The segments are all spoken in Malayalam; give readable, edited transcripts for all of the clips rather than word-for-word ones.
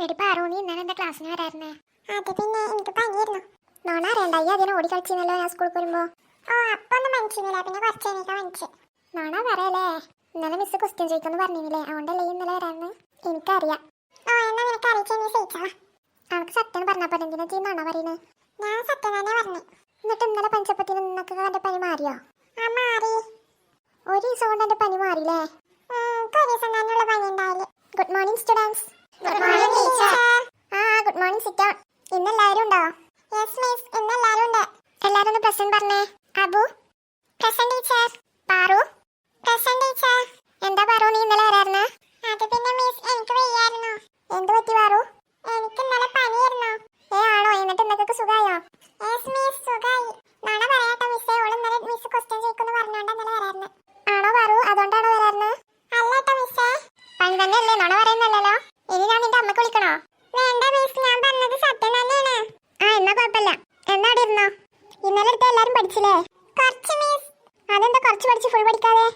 എടി പാറു, നീ ഇന്നലെ എന്താ ക്ലാസ്സിന് വരായിരുന്നേ? അത് പിന്നെ എനിക്ക് പനിയായിരുന്നു. നോണ അറിയണ്ട, ഈ അതിനെ ഓടി കളിച്ചിരുന്നല്ലോ ഞാൻ സ്കൂളിൽ വരുമ്പോ. ഓ, അപ്പൊ ഒന്നും മനസ്സിലായില്ല, പിന്നെ കുറച്ച് എനിക്ക് മനസ്സിൽ. നോണ പറയല്ലേ, ഇന്നലെ മിസ് ക്വസ്റ്റ്യൻ ചോദിക്കുന്നു പറഞ്ഞില്ലേ, അതുകൊണ്ടല്ലേ ഈ ഇന്നലെ വരാന്ന്? എനിക്കറിയാം. ഓ, എന്നാ നിനക്ക് അറിയിച്ച നീ സഹിച്ചാ. അവൾക്ക് സത്യം പറഞ്ഞപ്പോ എന്തിനാ ചെയ്യുന്നാണോ പറയുന്നത്? ഞാൻ സത്യം തന്നെ പറഞ്ഞു. എന്നിട്ട് ഇന്നലെ പഞ്ചപ്പത്തിന് നിന്നൊക്കെ എന്റെ പനി മാറിയോ? ആ, മാറി. ഒരു ദിവസം കൊണ്ട് എന്റെ പനി മാറിയില്ലേ? ഒരു ദിവസം തന്നെയുള്ള പനി ഉണ്ടായില്ലേ. Good morning students. Good morning teacher. Good morning sit down. ഇന്ന് എല്ലാവരും ഉണ്ടോ? യെസ് മിസ്, ഇന്ന് എല്ലാവരും ഉണ്ട്. എല്ലാവരും ഒന്ന് പ്രസന്റ് പറഞ്ഞേ. Abu present teacher. Paru present teacher. എന്താ പാറു, നീ ഇന്നലെ വരായിരുന്നേ? അത് പിന്നെ മിസ് എനിക്ക് വയ്യായിരുന്നു. എന്ത് പറ്റി പാറു? എനിക്ക് ഇന്നലെ പനിയായിരുന്നു. ആണോ? എന്നിട്ട് എന്തൊക്കെ സുഖായോ? യെസ് മിസ്, സുഖായി. നാളെ പറയാട്ടോ മിസ്സേ, ഓള് ഇന്നലെ മിസ് ക്വസ്റ്റ്യൻ ചോദിക്കുന്നു പറഞ്ഞോണ്ട് ഇന്നലെ വരായിരുന്നു. ആണോ പാറു, അതുകൊണ്ടാണോ വരായിരുന്നേ? അല്ല കേട്ടോ മിസ്സേ. പനി തന്നെയല്ലേ, നുണ പറയുന്നല്ലോ. ഇനി ഞാൻ നിന്റെ അമ്മക്ക് വിളിക്കണോ? വേണ്ട മിസ്, ഞാൻ പറഞ്ഞത് സത്യം തന്നെയാണ്. എന്നാ കുഴപ്പമില്ല. എന്നാ അവിടെ ഇരുന്നോ. ഇന്നലെ എടുത്ത എല്ലാരും പഠിച്ചില്ലേ? കുറച്ച് മിസ്. അതെന്താ കുറച്ച് പഠിച്ച് ഫുൾ പഠിക്കാതെ?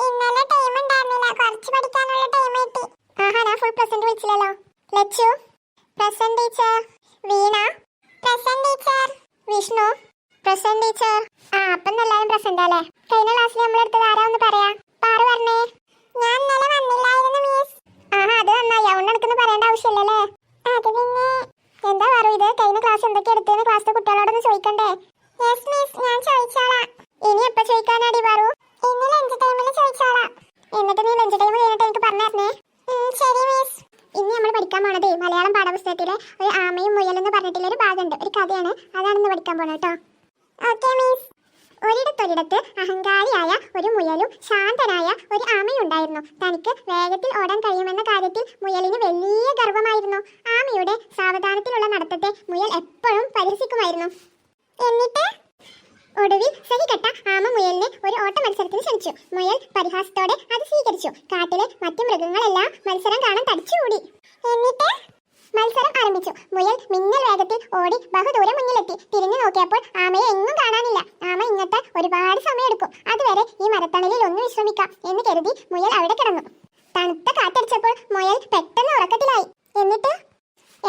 ഇന്നലെ ടൈം ഉണ്ടായിരുന്നില്ല, കുറച്ച് പഠിക്കാനുള്ള ടൈം കിട്ടി. ഞാൻ ഫുൾ പ്രസന്റ് വിളിച്ചില്ലല്ലോ. Lachu present teacher. Veena present teacher. Vishnu present teacher. അപ്പം എല്ലാരും പ്രസന്റ് അല്ലേ? കഴിഞ്ഞ ക്ലാസ്സിൽ നമ്മളെടുത്തത് ആരാ ഒന്ന് പറയാ. പാറു പറഞ്ഞേ. ഞാൻ ഇന്നലെ വന്നില്ലായിരുന്നു മിസ്. അത് നന്നായി, അതുകൊണ്ട് എനിക്കൊന്നും പറയേണ്ട ആവശ്യമില്ലല്ലേ? അത് പിന്നെ എന്താ പാറു ഇത്? കഴിഞ്ഞ ക്ലാസ് എന്തൊക്കെ എടുത്തെന്ന് ക്ലാസ്സിലെ കുട്ടികളോടൊന്ന് ചോദിക്കണ്ടേ? യെസ് മിസ്, ഞാൻ ചോദിച്ചോളാം. ഇനി എപ്പോ ചോദിക്കാനാടി പാറു? ഇന്ന് ലഞ്ച് ടൈമിൽ ചോദിച്ചോളാം. എന്നിട്ട് നീ ലഞ്ച് ടൈം കഴിഞ്ഞിട്ട് എനിക്ക് പറഞ്ഞേ. ശരി മിസ്. ഇനി നമ്മൾ പഠിക്കാൻ പോണത് മലയാളം പാഠപുസ്തകത്തിലെ ഒരു ആമയും മുയൽ എന്ന് പറഞ്ഞിട്ടുള്ള ഒരു ഭാഗമുണ്ട്, ഒരു കഥയാണ്. അതാണെന്ന് പഠിക്കാൻ പോണ കേട്ടോ. Okay miss. ഒരിടത്തൊരിടത്ത് അഹങ്കാരിയായ ഒരു മുയലും ശാന്തനായ ഒരു ആമയും ഉണ്ടായിരുന്നു. തനിക്ക് വേഗത്തിൽ ഓടാൻ കഴിയുമെന്ന കാര്യത്തിൽ മുയലിന് വലിയ ഗർവമായിരുന്നു. ആമയുടെ സാവധാനത്തിലുള്ള നടത്തത്തെ മുയൽ എപ്പോഴും പരിഹസിക്കുമായിരുന്നു. എന്നിട്ട് ഒടുവിൽ സഹികെട്ട ആമ മുയലിനെ ഒരു ഓട്ട മത്സരത്തിന് ക്ഷണിച്ചു. മുയൽ പരിഹാസത്തോടെ അത് സ്വീകരിച്ചു. കാട്ടിലെ മറ്റു മൃഗങ്ങളെല്ലാം മത്സരം കാണാൻ തടിച്ചുകൂടി. എന്നിട്ട് മത്സരം ആരംഭിച്ചു. മുയൽ മിന്നൽ വേഗത്തിൽ ഓടി ബഹുദൂരം മുന്നിലെത്തി. തിരിഞ്ഞു നോക്കിയപ്പോൾ ആമയെ എങ്ങും കാണാനില്ല. ആമ ഇങ്ങെത്താൻ ഒരുപാട് സമയമെടുക്കും. അതുവരെ ഈ മരത്തണലിൽ ഒന്ന് വിശ്രമിക്കാം എന്ന് കരുതി മുയൽ അവിടെ കിടന്നു. തണുത്ത കാറ്റടിച്ചപ്പോൾ മുയൽ പെട്ടെന്ന് ഉറക്കത്തിലായി.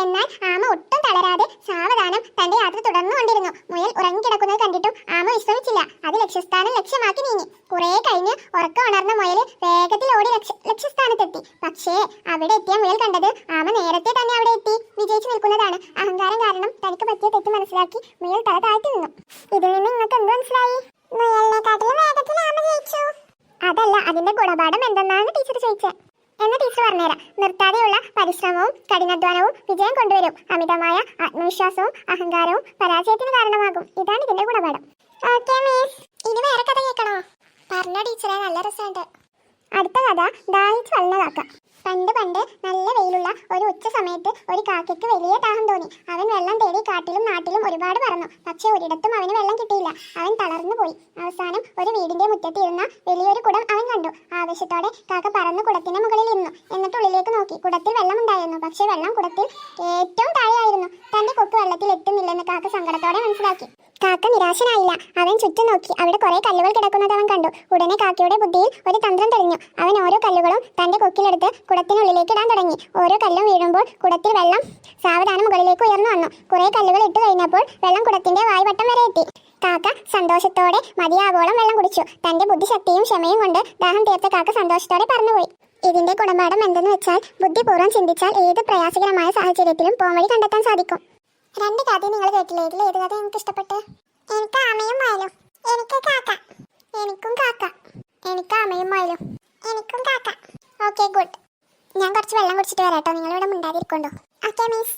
എന്നാൽ ആമ ഒട്ടും തളരാതെ സാവധാനം തന്റെ യാത്ര തുടർന്നുകൊണ്ടിരുന്നു. മുയൽ ഉറങ്ങിക്കിടക്കുന്നത് കണ്ടിട്ടും ആമ വിശ്രമിച്ചില്ല. അത് ലക്ഷ്യസ്ഥാനം ലക്ഷ്യമാക്കി നീങ്ങി. കുറെ കഴിഞ്ഞ് ഉറക്കം ഉണർന്ന മുയൽ വേഗത്തിൽ ഓടി ലക്ഷ്യസ്ഥാനത്തെത്തി. പക്ഷേ അവിടെ എത്തിയ മുയൽ കണ്ടത് ആമ നേരത്തെ തന്നെ അവിടെ എത്തി വിജയിച്ചു നിൽക്കുന്നതാണ്. അഹങ്കാരം കാരണം തനിക്ക് പറ്റിയ തെറ്റ് മനസ്സിലാക്കി മുയൽ തല താഴ്ത്തി നിന്നു. ഇതിൽ നിന്ന് നിങ്ങൾക്ക് എന്ത് മനസ്സിലായി? മുയലിനെക്കാട്ടിലും വേഗത്തിൽ ആമ ജയിച്ചു. അതല്ല, അതിന്റെ ഗുണപാഠം എന്തെന്നാണ് ടീച്ചർ ചോദിച്ചത്. എന്ന് ടീച്ചർ പറഞ്ഞുതരാം. നിർത്താതെയുള്ള പരിശ്രമവും കഠിനാധ്വാനവും വിജയം കൊണ്ടുവരും. അമിതമായ ആത്മവിശ്വാസവും അഹങ്കാരവും പരാജയത്തിന് കാരണമാകും. ഇതാണ് ഇതിന്റെ ഗുണപാഠം. Okay miss. ഇനി വേറെ കഥ കേൾക്കണോ? പറഞ്ഞ ടീച്ചറെ, നല്ല രസമുണ്ട്. അടുത്ത കഥ ദാഹിച്ചു വളർന്ന കാക്ക. പണ്ട് നല്ല വെയിലുള്ള ഒരു ഉച്ച സമയത്ത് ഒരു കാക്കയ്ക്ക് വലിയ ദാഹം തോന്നി. അവൻ വെള്ളം തേടി കാട്ടിലും നാട്ടിലും ഒരുപാട് പറന്നു. പക്ഷെ ഒരിടത്തും അവന് വെള്ളം കിട്ടിയില്ല. അവൻ തളർന്നു പോയി. അവസാനം ഒരു വീടിന്റെ മുറ്റത്തിരുന്ന വലിയൊരു കുടം അവൻ കണ്ടു. ആവേശത്തോടെ കാക്ക പറന്ന് കുടത്തിന്റെ മുകളിൽ ഇരുന്നു. എന്നിട്ട് ഉള്ളിലേക്ക് നോക്കി. കുടത്തിൽ വെള്ളമുണ്ടായിരുന്നു. പക്ഷെ വെള്ളം കുടത്തിൽ ഏറ്റവും താഴെയായിരുന്നു. തന്റെ കൊക്ക് വെള്ളത്തിൽ എത്തുന്നില്ലെന്ന് കാക്ക സങ്കടത്തോടെ മനസ്സിലാക്കി. കാക്ക നിരാശനായില്ല. അവൻ ചുറ്റും നോക്കി. അവിടെ കുറെ കല്ലുകൾ കിടക്കുന്നത് അവൻ കണ്ടു. ഉടനെ കാക്കയുടെ ബുദ്ധിയിൽ ഒരു തന്ത്രം തെളിഞ്ഞു. അവൻ ഓരോ കല്ലുകളും തന്റെ കൊക്കിലെടുത്ത് കുടത്തിനുള്ളിലേക്ക് ഇടാൻ തുടങ്ങി. ഓരോ കല്ലും വീഴുമ്പോൾ കുടത്തിൽ വെള്ളം സാവധാനം മുകളിലേക്ക് ഉയർന്നു വന്നു. കുറെ കല്ലുകൾ ഇട്ട് കഴിഞ്ഞപ്പോൾ വെള്ളം കുടത്തിന്റെ വായ്വട്ടം വരെ എത്തി. കാക്ക സന്തോഷത്തോടെ മതിയാവോളം വെള്ളം കുടിച്ചു. തന്റെ ബുദ്ധിശക്തിയും ക്ഷമയും കൊണ്ട് ദാഹം തീർത്ത കാക്ക സന്തോഷത്തോടെ പറന്നുപോയി. ഇതിന്റെ ഗുണപാഠം എന്തെന്ന് വെച്ചാൽ, ബുദ്ധിപൂർവ്വം ചിന്തിച്ചാൽ ഏത് പ്രയാസകരമായ സാഹചര്യത്തിലും പോംവഴി കണ്ടെത്താൻ സാധിക്കും. രണ്ട് കഥ നിങ്ങൾ കേട്ടില്ലേ? ഇതിൽ ഏത് കഥ എനിക്ക് ഇഷ്ടപ്പെട്ട്? എനിക്ക് ആമയും മുയലും. എനിക്ക് കാക്ക. എനിക്കും കാക്ക. എനിക്ക് ആമയും മുയലും. എനിക്കും കാക്ക. Okay, good. ഞാൻ കുറച്ച് വെള്ളം കുടിച്ചിട്ട് വരാട്ടോ. നിങ്ങൾ ഇവിടെ മിണ്ടാതിരിക്കണ്ടോ? Okay miss.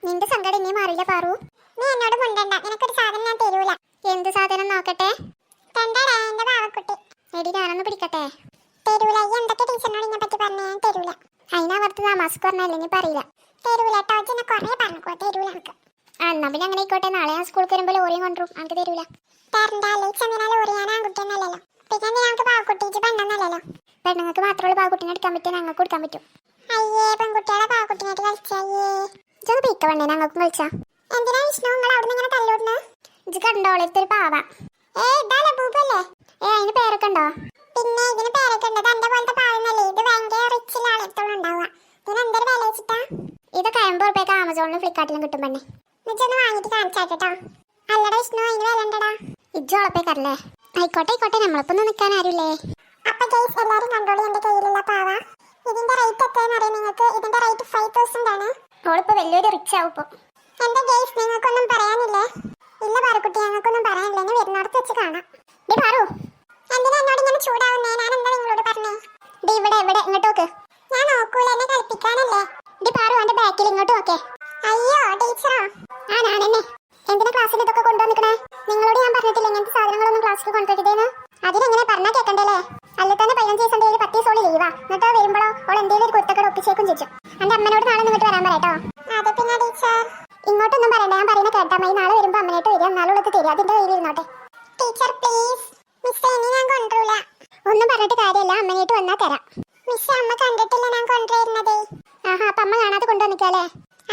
നിന്റെ സങ്കടം ഇനി മാറില്ല പാറു. നീ എന്നോട് മുണ്ടണ്ട. നിനക്കൊരു സാധനം ഞാൻ തരൂല. എന്ത് സാധനം നോക്കട്ടെ? കണ്ടടാ എന്റെ പാവക്കുട്ടി. എടി, ഞാനൊന്ന് പിടിക്കട്ടെ? തരൂല. ഈ എന്തൊക്കെ ടീച്ചറിനോട് ഇതിനെ പറ്റി പറഞ്ഞ ഞാൻ തരൂല. അതിനകത്ത് താമസിക്ക് പറഞ്ഞല്ലേ, നീ പറയില്ല. തരൂല കേട്ടോ. എന്നെ കുറെ പറഞ്ഞോ. തരൂല എനിക്ക്. എന്നാ പിന്നെ അങ്ങനെ ആയിക്കോട്ടെ. നാളെ ഞാൻ സ്കൂളിൽ വരുമ്പോൾ ലോറിയും കൊണ്ടുവരും. എനിക്ക് തരൂല. തരണ്ടല്ലേ. ചെന്നിനാ ലോറി. ഞാൻ ആൺകുട്ടിയെന്നല്ലല്ലോ. പിന്നെ ഞങ്ങൾക്ക് പാവക്കുട്ടി പെണ്ണെന്നല്ലല്ലോ. പെണ്ണുങ്ങൾക്ക് മാത്രമുള്ള പാവക്കുട്ടിനെ എടുക്കാൻ പറ്റും, ഞങ്ങൾക്ക് കൊടുക്കാൻ പറ്റും. അയ്യേ, പെൺകുട്ടികളെ പാവക്കുട്ടിനായിട്ട് കളിച്ചയ്യേ. ഇതൊന്ന് പിക്ക പെണ്ണേ, ഞങ്ങൾക്കും കളിച്ചാ. എന്തിനാ വിഷ്ണു നിങ്ങൾ അവിടെ നിന്ന് ഇങ്ങനെ തല്ലോടുന്നത്? ഇത് കണ്ടോളെടുത്തൊരു പാവ. ഇതാ ബൂബല്ലേ? അതിന് പേരൊക്കെ ഉണ്ടോ? പിന്നെ ഇതിന് പേരൊക്കെ ഉണ്ട്. തന്റെ പോലത്തെ പാവന്നല്ലേ. ഇത് ഭയങ്കര റിച്ചിലാണ് എടുത്തോളം ഉണ്ടാവുക. ഇതിന് എന്തൊരു വില വെച്ചിട്ടാ? ഇതൊക്കെ 50 രൂപയ്ക്ക് ആമസോണിലും ഫ്ലിപ്കാർട്ടിലും കിട്ടും പെണ്ണെ. നിജൊന്ന് വാങ്ങിട്ട് കാണിച്ചാട്ടോ. അല്ലടാ വിഷ്ണു, അതിന് വില ഉണ്ടടാ. ഇജ്ജോളപ്പേക്കറല്ലേ? ആയിക്കോട്ടെ ആയിക്കോട്ടെ, നമ്മളിപ്പൊന്നും നിൽക്കാൻ ആരുമില്ലേ. അപ്പൊ ഗൈസ് എല്ലാരും കണ്ടോളി എന്റെ കയ്യിലുള്ള പാവ. ഇതിന്റെ റേറ്റ് എത്രയെന്ന് അറിയാം നിങ്ങൾക്ക്? ഇതിന്റെ റേറ്റ് 5000 ആണ്. ഓളിപ്പോ വലിയൊരു റിച്ച് ആവും ഇപ്പൊ. എന്റെ ഗൈസ് നിങ്ങൾക്കൊന്നും പറയാനില്ലേ? ഇല്ല പാറുക്കുട്ടി, ഞങ്ങൾക്കൊന്നും പറയാനില്ല. എന്നെ വരുന്നിടത്ത് വെച്ച് കാണാം. ഡി പാറു, എന്തിനാ എന്നോട് ഇങ്ങനെ ചൂടാവുന്നേ? ഞാൻ എന്താ നിങ്ങളോട് പറഞ്ഞേ? ഡി ഇവിടെ ഇവിടെ ഇങ്ങോട്ട് നോക്ക്. ഞാൻ നോക്കൂല, എന്നെ കളിപ്പിക്കാനല്ലേ. ഡി പാറു, എന്റെ ബാക്കിൽ ഇങ്ങോട്ട് നോക്കേ. അയ്യോ ടീച്ചറോ? ആ ഞാനെന്നെ. എന്തിനാ ക്ലാസ്സിൽ ഇതൊക്കെ കൊണ്ടുവന്നിക്കണേ? നിങ്ങളോട് ഞാൻ പറഞ്ഞിട്ടില്ല ഇങ്ങനത്തെ സാധനങ്ങളൊന്നും ക്ലാസ്സിൽ കൊണ്ടുവരുതേന്ന്. അതിനെങ്ങനെ പറഞ്ഞാൽ കേൾക്കണ്ടല്ലേ? അല്ല തന്നെ 15 ദിവസം 10 ദിവസം ലീവാ. എന്നിട്ട് വരുമ്പോഴോ ഓൾ എന്തെങ്കിലും ഒരു കുരുത്തക്കട ഒപ്പിച്ചേക്കും ചോദിച്ചു. എന്റെ അമ്മനോട് നാളെ ഇങ്ങോട്ട് വരാൻ പറയട്ടോ. അത് പിന്നെ ടീച്ചർ. ഇങ്ങോട്ടൊന്നും പറയണ്ട, ഞാൻ പറയുന്ന കേട്ടാ മതി. നാളെ വരുമ്പോ അമ്മനായിട്ട് വരിക, എന്നാലുള്ളത് തരിക. അതിന്റെ കയ്യിൽ ഇരുന്നോട്ടെ. Teacher please. മിസ് ഇനി ഞാൻ കൊണ്ടുവരൂല. ഒന്നും പറഞ്ഞിട്ട് കാര്യമില്ല, അമ്മനായിട്ട് വന്നാ തരാം. മിസ് അമ്മ കണ്ടിട്ടില്ല ഞാൻ കൊണ്ടുവരുന്നതേ. ആഹാ, അപ്പൊ അമ്മ കാണാതെ കൊണ്ടുവന്നിക്കാലേ?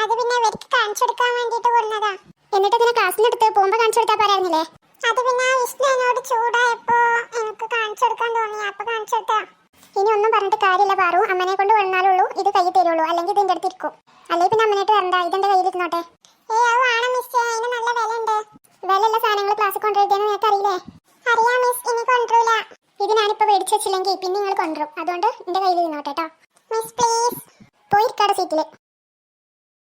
അത് പിന്നെ ഇവർക്ക് കാണിച്ചെടുക്കാൻ വേണ്ടിട്ട് കൊണ്ടുവന്നതാ. എന്നിട്ട് ഇതിനെ ക്ലാസ്സിലെടുത്ത് പോകുമ്പോ കാണിച്ചു കൊടുത്താൽ പറയായിരുന്നില്ലേ? അത് പിന്നെ വിഷ്ണു എന്നോട് ചൂടായപ്പോ എനിക്ക് കാണിച്ചെടുക്കാൻ തോന്നി, അപ്പൊ കാണിച്ചെടുത്താ. ഇനി ഒന്നും പറഞ്ഞിട്ട് കാര്യമില്ല പാറു. അമ്മനെ കൊണ്ട് വന്നാലുള്ളൂ ഇത് കയ്യിൽ തരുള്ളൂ, അല്ലെങ്കിൽ ഇതിന്റെ അടുത്ത് ഇരിക്കും. അല്ലെങ്കിൽ പിന്നെ അമ്മനായിട്ട് വരണ്ട, ഇതെന്റെ കയ്യിൽ ഇരുന്നോട്ടെ. അത് ആണ് മിസ്, അതിന് നല്ല വില ഉണ്ട്. വിലയുള്ള സാധനങ്ങൾ ക്ലാസ്സിൽ കൊണ്ടുവരുതെന്ന് നിങ്ങൾക്ക് അറിയില്ലേ? അറിയാം മിസ്, ഇനി കൊണ്ടുവരൂല. ഇത് ഞാനിപ്പോ മേടിച്ചു വെച്ചില്ലെങ്കിൽ പിന്നെ നിങ്ങൾ കൊണ്ടുവരും. അതുകൊണ്ട് എന്റെ കയ്യിൽ ഇരുന്നോട്ടെ കേട്ടോ. Miss please. പോയിരിക്കാടെ സീറ്റില്.